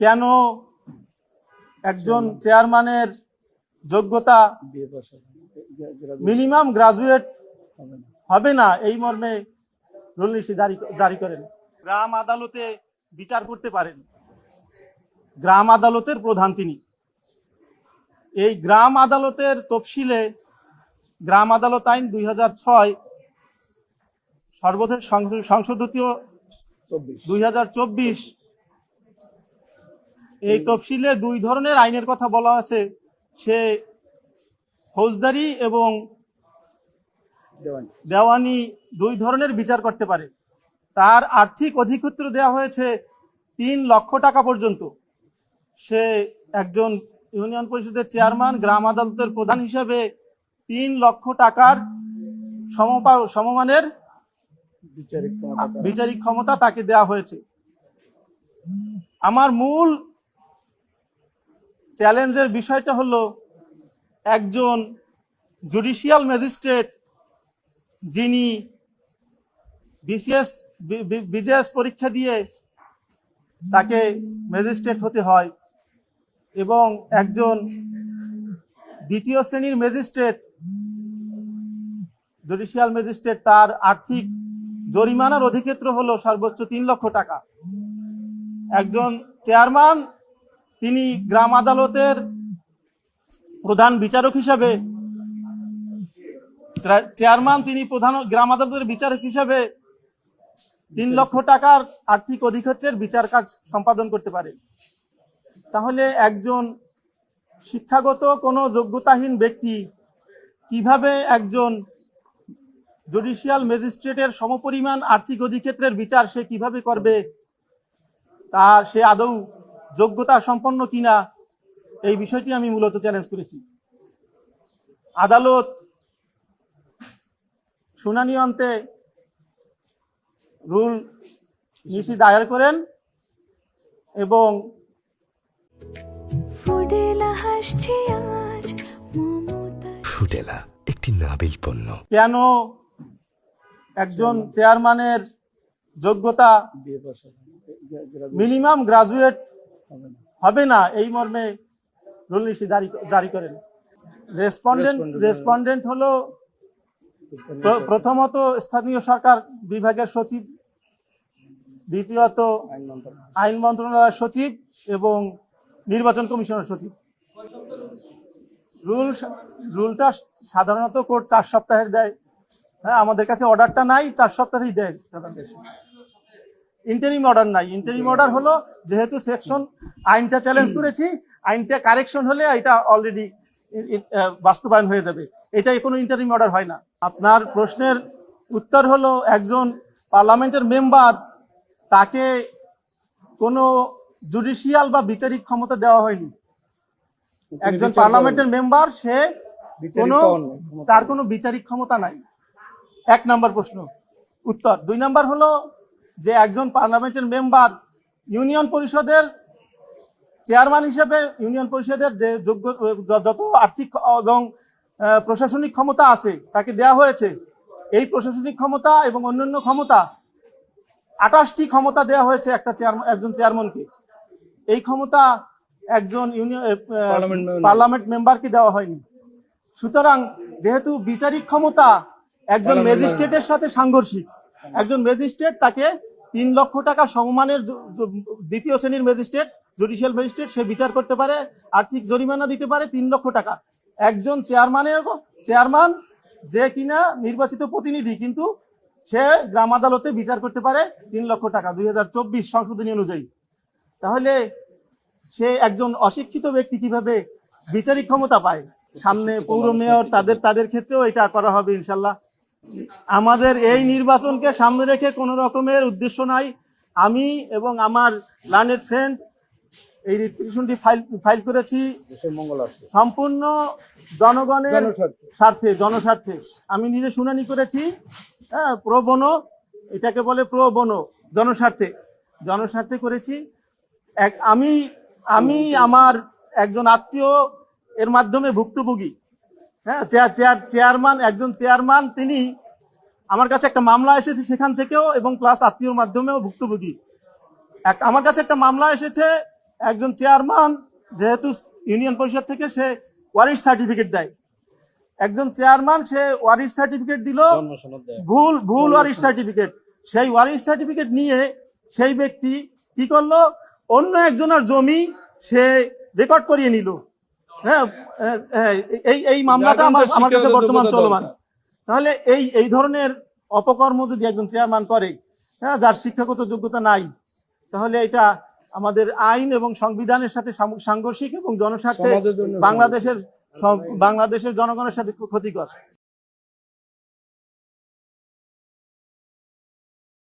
কেন একজন চেয়ারম্যানের যোগ্যতা মিনিমাম গ্রাজুয়েট হবে না এই মর্মে রুল নীতি জারি করেন। গ্রাম আদালতে বিচার করতে পারেন, গ্রাম আদালতের প্রধান তিনি। এই গ্রাম আদালতের তফসিলে গ্রাম আদালত আইন 2006 সর্বশেষ সংশোধিত 2024 এই তফসিলে দুই ধরনের আইনের কথা বলা আছে। সে ফৌজদারি এবং দেওয়ানি দুই ধরনের বিচার করতে পারে। তার আর্থিক অধিক্ষেত্র দেওয়া হয়েছে 3 লক্ষ টাকা পর্যন্ত। সে একজন ইউনিয়ন পরিষদের চেয়ারম্যান, গ্রাম আদালতের প্রধান হিসেবে 3 লক্ষ টাকার সমমানের বিচারিক ক্ষমতা তাকে দেওয়া হয়েছে। আমার মূল চ্যালেঞ্জের বিষয়টা হলো একজন জুডিশিয়াল ম্যাজিস্ট্রেট যিনি বিজিএস পরীক্ষা দিয়ে তাকে ম্যাজিস্ট্রেট হতে হয় এবং একজন দ্বিতীয় শ্রেণীর ম্যাজিস্ট্রেট জুডিশিয়াল ম্যাজিস্ট্রেট তার আর্থিক জরিমানার অধিক্ষেত্র হলো সর্বোচ্চ 3 লক্ষ টাকা। একজন চেয়ারম্যান তিনি গ্রাম আদালতের প্রধান বিচারক হিসাবে গ্রাম আদালতের বিচারক হিসাবে 3 লক্ষ টাকার আর্থিক অধিক্ষেত্রের বিচার কাজ সম্পাদন করতে পারে। তাহলে একজন শিক্ষাগত কোনো যোগ্যতাহীন ব্যক্তি কিভাবে একজন জুডিশিয়াল ম্যাজিস্ট্রেটের সমপরিমাণ আর্থিক অধিক্ষেত্রের বিচার সে কিভাবে করবে, তার সে আদৌ যোগ্যতা সম্পন্ন কিনা, এই বিষয়টি আমি মূলত চ্যালেঞ্জ করেছি। আদালত শুনানি অন্তে রুল নীতি দায়ের করেন এবং ফুডেলা একটি নাবিল পণ্য। কেন একজন চেয়ারম্যানের যোগ্যতা মিনিমাম গ্রাজুয়েট হবে না এই মর্মে রুল নীতি জারি করেন। রেসপন্ডেন্ট হলো প্রথমত স্থানীয় সরকার বিভাগের সচিব, দ্বিতীয়ত আইন মন্ত্রণালয়ের সচিব এবং নির্বাচন কমিশনের সচিব। রুলটা সাধারণত কোর্ট 4 সপ্তাহের দেয়। হ্যাঁ, আমাদের কাছে অর্ডারটা নাই, 4 সপ্তাহেই দেয় সাধারণত। ইন্টারিম অর্ডার নাই। ইন্টারিম অর্ডার হলো যেহেতু সেকশন আইনটা চ্যালেঞ্জ করেছি, আইনটা কারেকশন হলে এটা অলরেডি বাস্তবায়ন হয়ে যাবে। এটাই কোনো ইন্টারিম অর্ডার হয় না। আপনার প্রশ্নের উত্তর হলো একজন পার্লামেন্টের মেম্বার, তাকে কোনো জুডিশিয়াল বা বিচারিক ক্ষমতা দেওয়া হয়নি। একজন পার্লামেন্টের মেম্বার, সে তার কোনো বিচারিক ক্ষমতা নাই। 1 নম্বর প্রশ্ন উত্তর। 2 নম্বর হলো যে একজন পার্লামেন্টের মেম্বার ইউনিয়ন পরিষদের চেয়ারম্যান হিসেবে ইউনিয়ন পরিষদের যে যোগ্য যত আর্থিক এবং প্রশাসনিক ক্ষমতা আছে তাকে দেয়া হয়েছে। এই প্রশাসনিক ক্ষমতা এবং অন্যান্য ক্ষমতা 28টি ক্ষমতা দেয়া হয়েছে একজন চেয়ারম্যানকে। এই ক্ষমতা একজন পার্লামেন্ট মেম্বারকে দেওয়া হয়নি। সুতরাং যেহেতু বিচারিক ক্ষমতা একজন ম্যাজিস্ট্রেটের সাথে সাংঘর্ষিক, একজন ম্যাজিস্ট্রেট তাকে 3 লক্ষ টাকা সমমানের দ্বিতীয় শ্রেণীর ম্যাজিস্ট্রেট, জুডিশিয়াল ম্যাজিস্ট্রেট, সে বিচার করতে পারে, আর্থিক জরিমানা দিতে পারে 3 লক্ষ টাকা। একজন চেয়ারম্যান যে কিনা নির্বাচিত প্রতিনিধি, কিন্তু সে গ্রাম আদালতে বিচার করতে পারে 3 লক্ষ টাকা 2024 সংশোধনী অনুযায়ী। তাহলে সে একজন অশিক্ষিত ব্যক্তি কিভাবে বিচারিক ক্ষমতা পায়? সামনে পৌর মেয়র, তাদের ক্ষেত্রেও এটা করা হবে ইনশাল্লাহ। আমাদের এই নির্বাচনকে সামনে রেখে কোনো রকমের উদ্দেশ্য নাই। আমি এবং আমার লার্নেড ফ্রেন্ড এই রিপিটিশনটি ফাইল করেছি সম্পূর্ণ জনগণের স্বার্থে, জনস্বার্থে। আমি নিজে শুনানি করেছি, হ্যাঁ, প্রো বোনো, এটাকে বলে প্রো বোনো, জনস্বার্থে করেছি। আমি আমার একজন আত্মীয় এর মাধ্যমে ভুক্তভোগী। হ্যাঁ, একজন চেয়ারম্যান তিনি আমার কাছে একটা মামলা এসেছে সেখান থেকেও, এবং প্লাস আত্মীয়র মাধ্যমেও ভুক্তভোগী। আমার কাছে একটা মামলা এসেছে একজন চেয়ারম্যান যেহেতু ইউনিয়ন পরিষদ থেকে সে ওয়ারিশ সার্টিফিকেট দেয়, একজন চেয়ারম্যান সে ওয়ারিশ সার্টিফিকেট দিল, ভুল ওয়ারিশ সার্টিফিকেট, সেই ওয়ারিশ সার্টিফিকেট নিয়ে সেই ব্যক্তি কি করলো, অন্য একজনের জমি সে রেকর্ড করিয়ে নিল। হ্যাঁ, এই মামলাটা আমার কাছে বর্তমান চলমান। তাহলে এই ধরনের অপকর্ম যদি একজন চেয়ারম্যান করে, হ্যাঁ, যার শিক্ষাগত যোগ্যতা নাই, তাহলে এটা আমাদের আইন এবং সংবিধানের সাথে সাংঘর্ষিক এবং জনস্বার্থে বাংলাদেশের জনগণের সাথে ক্ষতিকর।